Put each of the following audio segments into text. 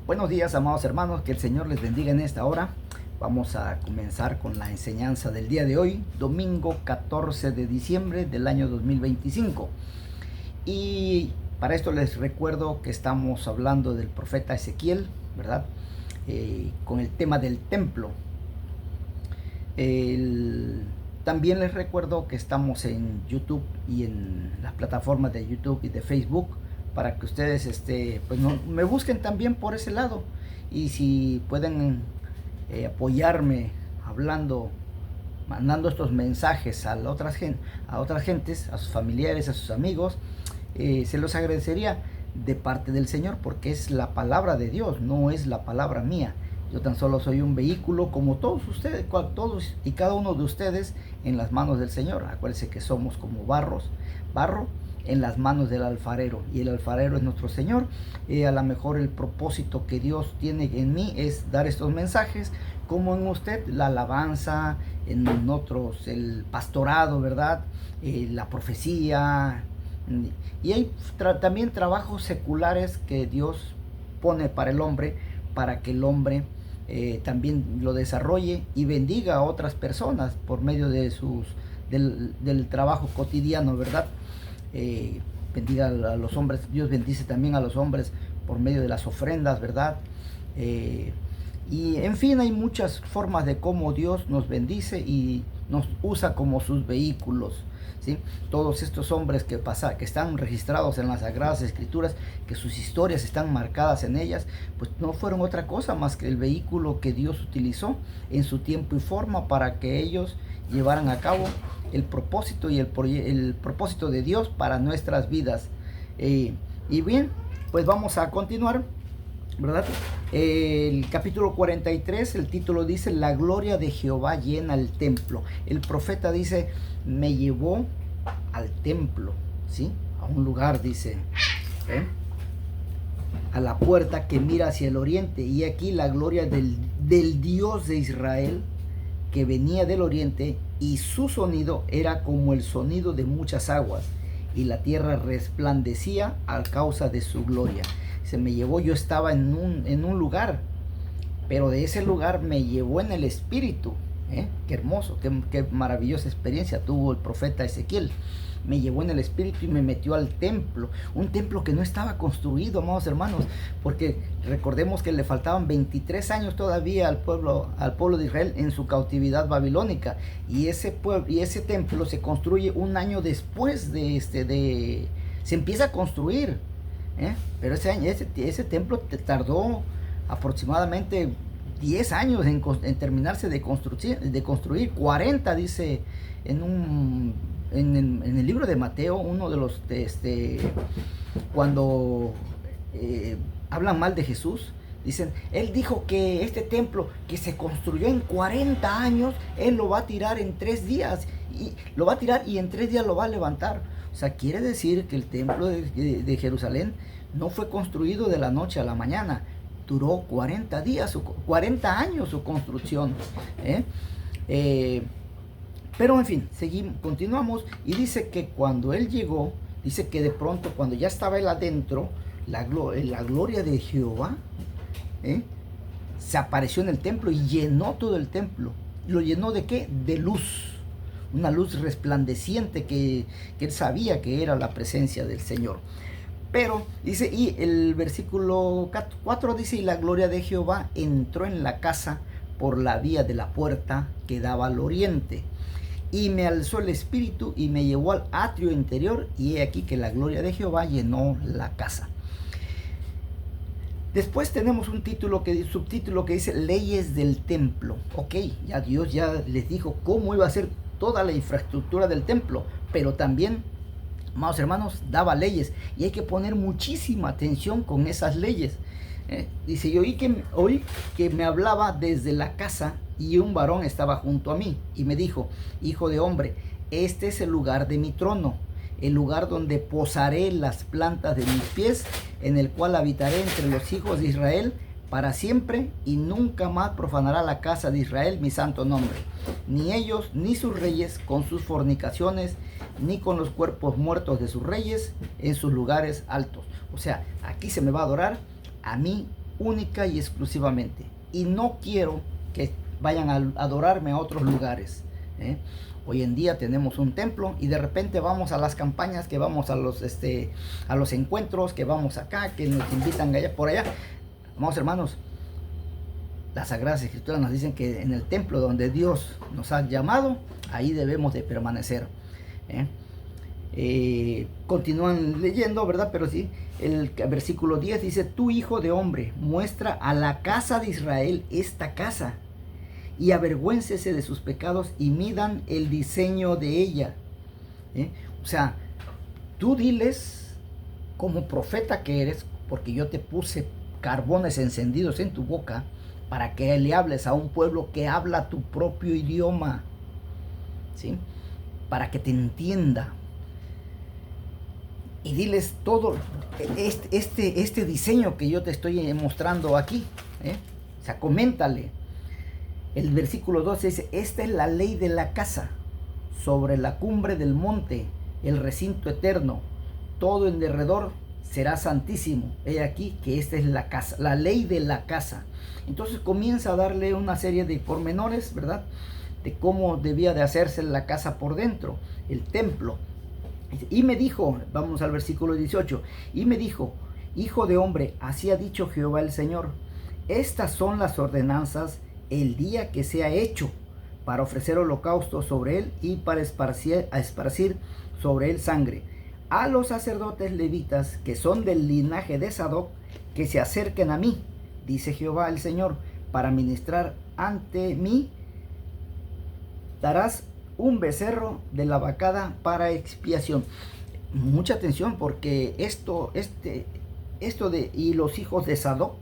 Buenos días, amados hermanos, que el Señor les bendiga en esta hora. Vamos a comenzar con la enseñanza del día de hoy, domingo 14 de diciembre del año 2025. Y para esto les recuerdo que estamos hablando del profeta Ezequiel, ¿verdad? Con el tema del templo. También les recuerdo que estamos en YouTube y en las plataformas de YouTube y de Facebook, para que ustedes pues me busquen también por ese lado. Y si pueden apoyarme hablando, mandando estos mensajes a otras gentes, a sus familiares, a sus amigos, se los agradecería de parte del Señor, porque es la palabra de Dios, no es la palabra mía. Yo tan solo soy un vehículo como todos ustedes, todos y cada uno de ustedes, en las manos del Señor. Acuérdense que somos como barro en las manos del alfarero, y el alfarero es nuestro Señor. A lo mejor el propósito que Dios tiene en mí es dar estos mensajes, como en usted la alabanza, en nosotros el pastorado, ¿verdad? La profecía, y hay también trabajos seculares que Dios pone para el hombre, para que el hombre también lo desarrolle y bendiga a otras personas por medio de del trabajo cotidiano, ¿verdad? Bendiga a los hombres. Dios bendice también a los hombres por medio de las ofrendas, ¿verdad? Y en fin, hay muchas formas de cómo Dios nos bendice y nos usa como sus vehículos, ¿sí? Todos estos hombres que están registrados en las Sagradas Escrituras, que sus historias están marcadas en ellas, pues no fueron otra cosa más que el vehículo que Dios utilizó en su tiempo y forma para que ellos llevaran a cabo el propósito y el propósito de Dios para nuestras vidas. Y bien, pues vamos a continuar, ¿verdad? El capítulo 43, el título dice: la gloria de Jehová llena el templo. El profeta dice: me llevó al templo, ¿sí? A un lugar, dice, a la puerta que mira hacia el oriente, y aquí la gloria del Dios de Israel, que venía del oriente, y su sonido era como el sonido de muchas aguas, y la tierra resplandecía a causa de su gloria. Se me llevó, yo estaba en un lugar, pero de ese lugar me llevó en el espíritu. Qué hermoso, qué maravillosa experiencia tuvo el profeta Ezequiel. Me llevó en el espíritu y me metió al templo, un templo que no estaba construido, amados hermanos, porque recordemos que le faltaban 23 años todavía al pueblo de Israel en su cautividad babilónica, y ese templo se construye un año después se empieza a construir, pero ese templo tardó aproximadamente 10 años en terminarse de construir. 40 dice en el libro de Mateo, uno de los cuando hablan mal de Jesús, dicen: él dijo que este templo que se construyó en 40 años, él lo va a tirar en 3 días, y lo va a tirar y en 3 días lo va a levantar. O sea, quiere decir que el templo de Jerusalén no fue construido de la noche a la mañana. Duró 40 días, 40 años su construcción. Pero en fin, continuamos, y dice que cuando él llegó, dice que de pronto, cuando ya estaba él adentro, la gloria de Jehová se apareció en el templo y llenó todo el templo. ¿Lo llenó de qué? De luz. Una luz resplandeciente que él sabía que era la presencia del Señor. Pero dice, y el versículo 4 dice: y la gloria de Jehová entró en la casa por la vía de la puerta que daba al oriente. Y me alzó el espíritu y me llevó al atrio interior, y he aquí que la gloria de Jehová llenó la casa. Después tenemos un subtítulo que dice: leyes del templo. Ok, ya Dios ya les dijo cómo iba a ser toda la infraestructura del templo, pero también, amados hermanos, daba leyes, y hay que poner muchísima atención con esas leyes. Dice: yo oí que me hablaba desde la casa, y un varón estaba junto a mí, y me dijo: hijo de hombre, este es el lugar de mi trono, el lugar donde posaré las plantas de mis pies, en el cual habitaré entre los hijos de Israel para siempre, y nunca más profanará la casa de Israel mi santo nombre, ni ellos ni sus reyes con sus fornicaciones, ni con los cuerpos muertos de sus reyes en sus lugares altos. O sea, aquí se me va a adorar a mí única y exclusivamente. Y no quiero que vayan a adorarme a otros lugares. Hoy en día tenemos un templo y de repente vamos a las campañas, que vamos a los encuentros, que vamos acá, que nos invitan allá por allá. Vamos, hermanos, las Sagradas Escrituras nos dicen que en el templo donde Dios nos ha llamado, ahí debemos de permanecer. Continúan leyendo, ¿verdad? Pero sí, el versículo 10 dice: tú, hijo de hombre, muestra a la casa de Israel esta casa, y avergüéncese de sus pecados y midan el diseño de ella. O sea, tú diles, como profeta que eres, porque yo te puse carbones encendidos en tu boca, para que le hables a un pueblo que habla tu propio idioma, ¿sí? Para que te entienda. Y diles todo este diseño que yo te estoy mostrando aquí. O sea, coméntale. El versículo 12 dice: esta es la ley de la casa, sobre la cumbre del monte, el recinto eterno, todo en derredor será santísimo. He aquí que esta es la casa, la ley de la casa. Entonces comienza a darle una serie de pormenores, ¿verdad? De cómo debía de hacerse la casa por dentro, el templo. Y me dijo, vamos al versículo 18, y me dijo: hijo de hombre, así ha dicho Jehová el Señor, estas son las ordenanzas el día que sea hecho, para ofrecer holocausto sobre él y para esparcir sobre él sangre. A los sacerdotes levitas que son del linaje de Sadoc, que se acerquen a mí, dice Jehová el Señor, para ministrar ante mí. Darás un becerro de la vacada para expiación. Mucha atención, porque esto de y los hijos de Sadoc,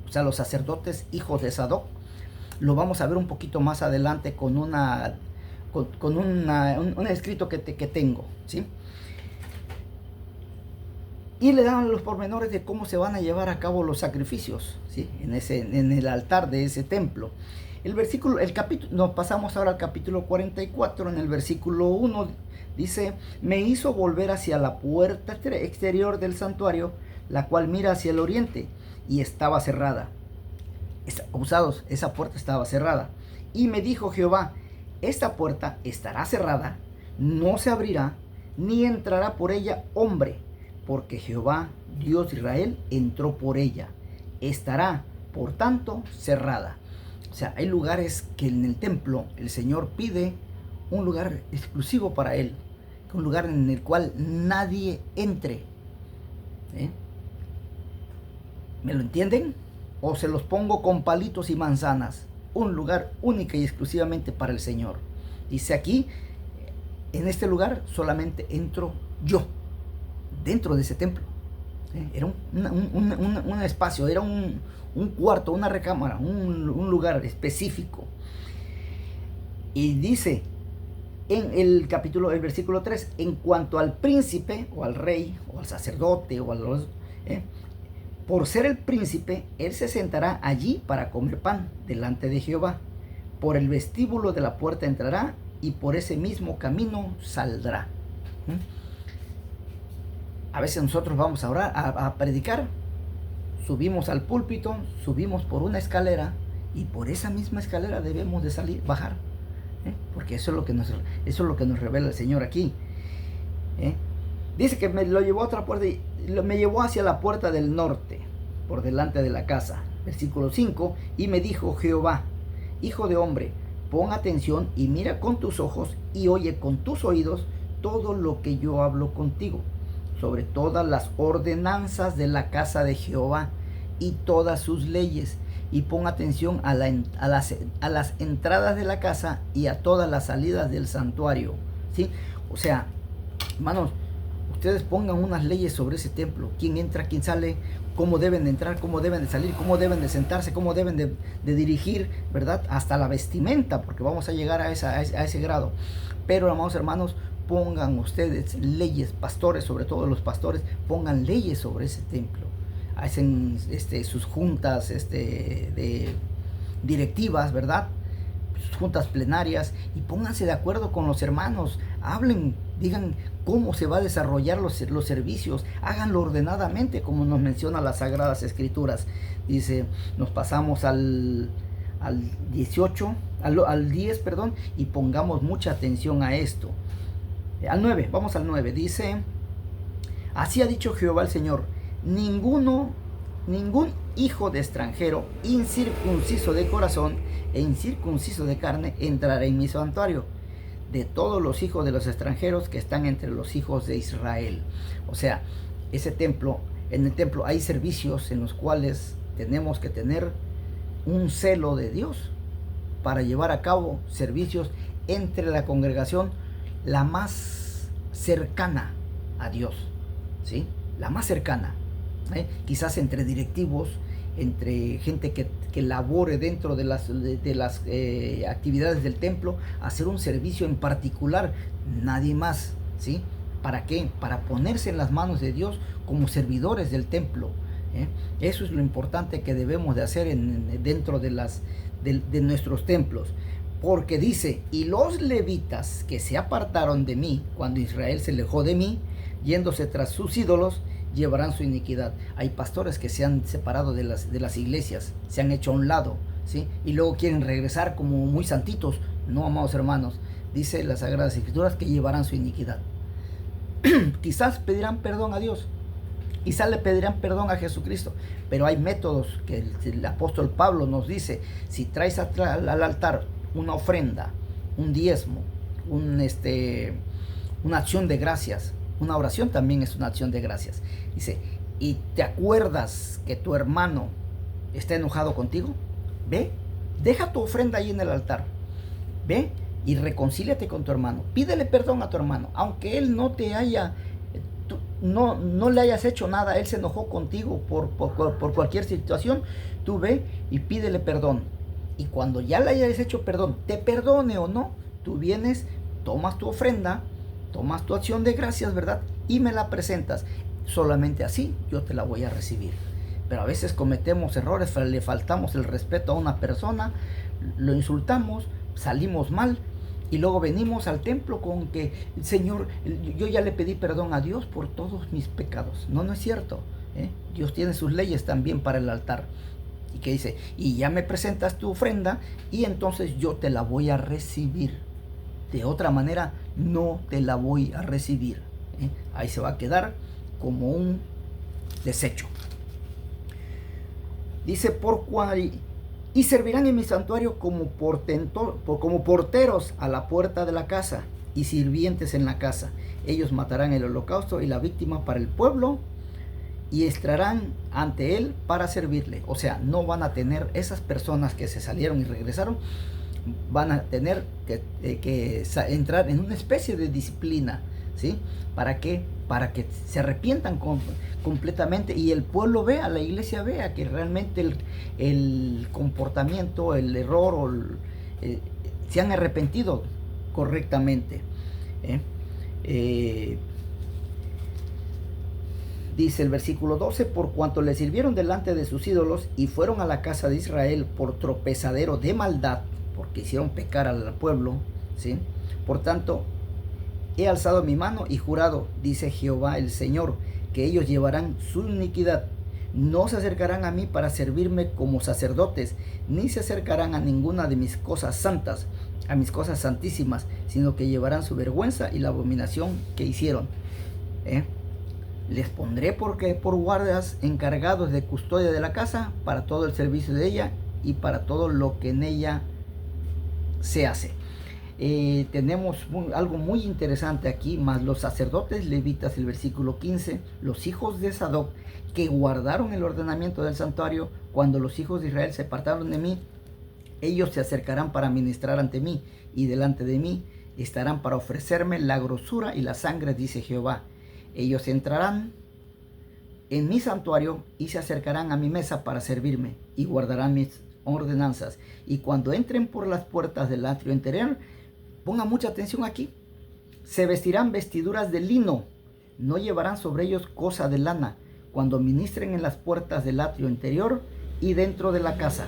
o sea, los sacerdotes hijos de Sadoc, lo vamos a ver un poquito más adelante con un escrito que tengo, ¿sí? Y le dan los pormenores de cómo se van a llevar a cabo los sacrificios, ¿sí? En el altar de ese templo. Nos pasamos ahora al capítulo 44. En el versículo 1 dice: me hizo volver hacia la puerta exterior del santuario, la cual mira hacia el oriente, y estaba cerrada. Esa puerta estaba cerrada. Y me dijo Jehová: esta puerta estará cerrada, no se abrirá, ni entrará por ella hombre, porque Jehová, Dios de Israel, entró por ella. Estará, por tanto, cerrada. O sea, hay lugares que en el templo el Señor pide un lugar exclusivo para Él, un lugar en el cual nadie entre. ¿Me lo entienden? O se los pongo con palitos y manzanas. Un lugar único y exclusivamente para el Señor. Dice aquí: en este lugar solamente entro yo, dentro de ese templo. Era un espacio, era un cuarto, una recámara, un lugar específico. Y dice en el versículo 3: en cuanto al príncipe, o al rey, o al sacerdote, o a los... por ser el príncipe, él se sentará allí para comer pan delante de Jehová. Por el vestíbulo de la puerta entrará, y por ese mismo camino saldrá. A veces nosotros vamos a orar, a predicar, subimos al púlpito, subimos por una escalera, y por esa misma escalera debemos de bajar, porque eso es lo que nos revela el Señor aquí. Dice que me lo llevó a otra puerta, y me llevó hacia la puerta del norte, por delante de la casa. Versículo 5: y me dijo Jehová: hijo de hombre, pon atención y mira con tus ojos y oye con tus oídos todo lo que yo hablo contigo, sobre todas las ordenanzas de la casa de Jehová y todas sus leyes, y pon atención a las entradas de la casa y a todas las salidas del santuario, ¿sí? O sea, hermanos, ustedes pongan unas leyes sobre ese templo: quién entra, quién sale, cómo deben de entrar, cómo deben de salir, cómo deben de sentarse, cómo deben de dirigir, ¿verdad? Hasta la vestimenta, porque vamos a llegar a ese grado. Pero, amados hermanos, pongan ustedes leyes, pastores, sobre todo los pastores, pongan leyes sobre ese templo. Hacen sus juntas de directivas, ¿verdad? juntas plenarias y pónganse de acuerdo con los hermanos, hablen, digan cómo se va a desarrollar los servicios, háganlo ordenadamente como nos menciona las Sagradas Escrituras. Dice, nos pasamos al 18, al 10, perdón, y pongamos mucha atención a esto. Al 9, vamos al 9, dice, así ha dicho Jehová el Señor, ningún hijo de extranjero, incircunciso de corazón e incircunciso de carne, entrará en mi santuario, de todos los hijos de los extranjeros que están entre los hijos de Israel. O sea, ese templo, en el templo hay servicios en los cuales tenemos que tener un celo de Dios para llevar a cabo servicios entre la congregación la más cercana a Dios, ¿sí? La más cercana, quizás entre directivos, entre gente que labore dentro de las actividades del templo, hacer un servicio en particular, nadie más, ¿sí? ¿Para qué? Para ponerse en las manos de Dios como servidores del templo. Eso es lo importante que debemos de hacer dentro de nuestros templos. Porque dice, y los levitas que se apartaron de mí, cuando Israel se alejó de mí, yéndose tras sus ídolos, llevarán su iniquidad. Hay pastores que se han separado de las iglesias, se han hecho a un lado, ¿sí? Y luego quieren regresar como muy santitos. No, amados hermanos, dice las Sagradas Escrituras que llevarán su iniquidad. Quizás pedirán perdón a Dios, quizás le pedirán perdón a Jesucristo, pero hay métodos que el apóstol Pablo nos dice, si traes al altar una ofrenda, un diezmo, una acción de gracias, una oración también es una acción de gracias. Dice, y te acuerdas que tu hermano está enojado contigo, ve, deja tu ofrenda ahí en el altar, ve y reconcíliate con tu hermano, pídele perdón a tu hermano, aunque él no te haya, no le hayas hecho nada, él se enojó contigo por cualquier situación, tú ve y pídele perdón. Y cuando ya le hayas hecho perdón, te perdone o no, tú vienes, tomas tu ofrenda, tomas tu acción de gracias, ¿verdad? Y me la presentas. Solamente así yo te la voy a recibir. Pero a veces cometemos errores, le faltamos el respeto a una persona, lo insultamos, salimos mal y luego venimos al templo con que, Señor, yo ya le pedí perdón a Dios por todos mis pecados. No, no es cierto, ¿eh? Dios tiene sus leyes también para el altar. Y que dice, y ya me presentas tu ofrenda y entonces yo te la voy a recibir. De otra manera no te la voy a recibir, ¿eh? Ahí se va a quedar como un desecho. Dice, y servirán en mi santuario como porteros a la puerta de la casa y sirvientes en la casa. Ellos matarán el holocausto y la víctima para el pueblo y estarán ante él para servirle. O sea, no van a tener, esas personas que se salieron y regresaron, van a tener que entrar en una especie de disciplina, ¿sí? ¿Para qué? Para que se arrepientan completamente y el pueblo vea, la iglesia vea que realmente el comportamiento, el error, se han arrepentido correctamente. Dice el versículo 12, por cuanto le sirvieron delante de sus ídolos y fueron a la casa de Israel por tropezadero de maldad, porque hicieron pecar al pueblo, ¿sí? Por tanto, he alzado mi mano y jurado, dice Jehová el Señor, que ellos llevarán su iniquidad. No se acercarán a mí para servirme como sacerdotes, ni se acercarán a ninguna de mis cosas santas, a mis cosas santísimas, sino que llevarán su vergüenza y la abominación que hicieron. Les pondré por guardias encargados de custodia de la casa, para todo el servicio de ella y para todo lo que en ella se hace. Tenemos algo muy interesante aquí, más los sacerdotes levitas, el versículo 15, los hijos de Sadoc, que guardaron el ordenamiento del santuario, cuando los hijos de Israel se apartaron de mí, ellos se acercarán para ministrar ante mí, y delante de mí estarán para ofrecerme la grosura y la sangre, dice Jehová. Ellos entrarán en mi santuario y se acercarán a mi mesa para servirme, y guardarán mis ordenanzas. Y cuando entren por las puertas del atrio interior, ponga mucha atención aquí, se vestirán vestiduras de lino, no llevarán sobre ellos cosa de lana, cuando ministren en las puertas del atrio interior y dentro de la casa.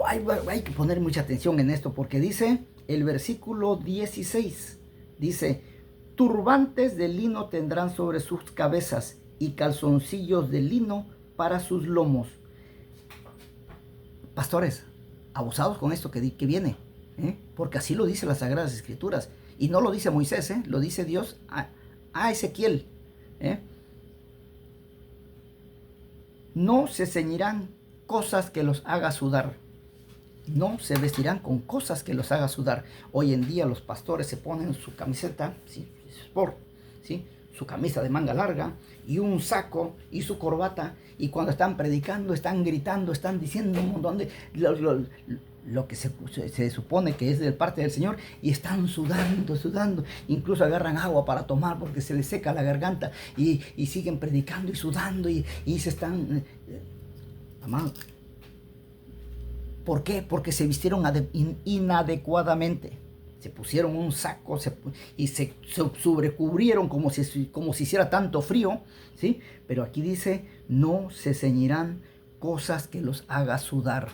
hay que poner mucha atención en esto, porque dice el versículo 16, dice, turbantes de lino tendrán sobre sus cabezas y calzoncillos de lino para sus lomos. Pastores, abusados con esto que viene, porque así lo dice las Sagradas Escrituras, y no lo dice Moisés, lo dice Dios a Ezequiel. No se ceñirán cosas que los haga sudar. No se vestirán con cosas que los haga sudar. Hoy en día los pastores se ponen su camiseta, ¿sí? Sport, ¿sí? Su camisa de manga larga y un saco y su corbata, y cuando están predicando están gritando, están diciendo un montón de lo que se supone que es de parte del Señor, y están sudando, incluso agarran agua para tomar porque se les seca la garganta, y siguen predicando y sudando y se están... Amado, ¿por qué? Porque se vistieron inadecuadamente. Se pusieron un saco y se sobrecubrieron como si hiciera tanto frío, ¿sí? Pero aquí dice, no se ceñirán cosas que los haga sudar.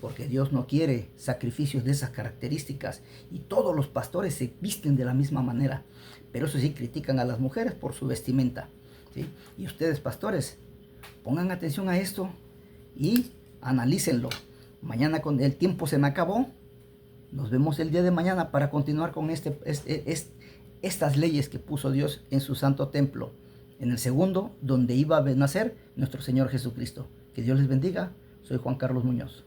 Porque Dios no quiere sacrificios de esas características. Y todos los pastores se visten de la misma manera. Pero eso sí, critican a las mujeres por su vestimenta, ¿sí? Y ustedes, pastores, pongan atención a esto y analícenlo. Mañana, con el tiempo se me acabó. Nos vemos el día de mañana para continuar con estas leyes que puso Dios en su santo templo, en el segundo, donde iba a nacer nuestro Señor Jesucristo. Que Dios les bendiga. Soy Juan Carlos Muñoz.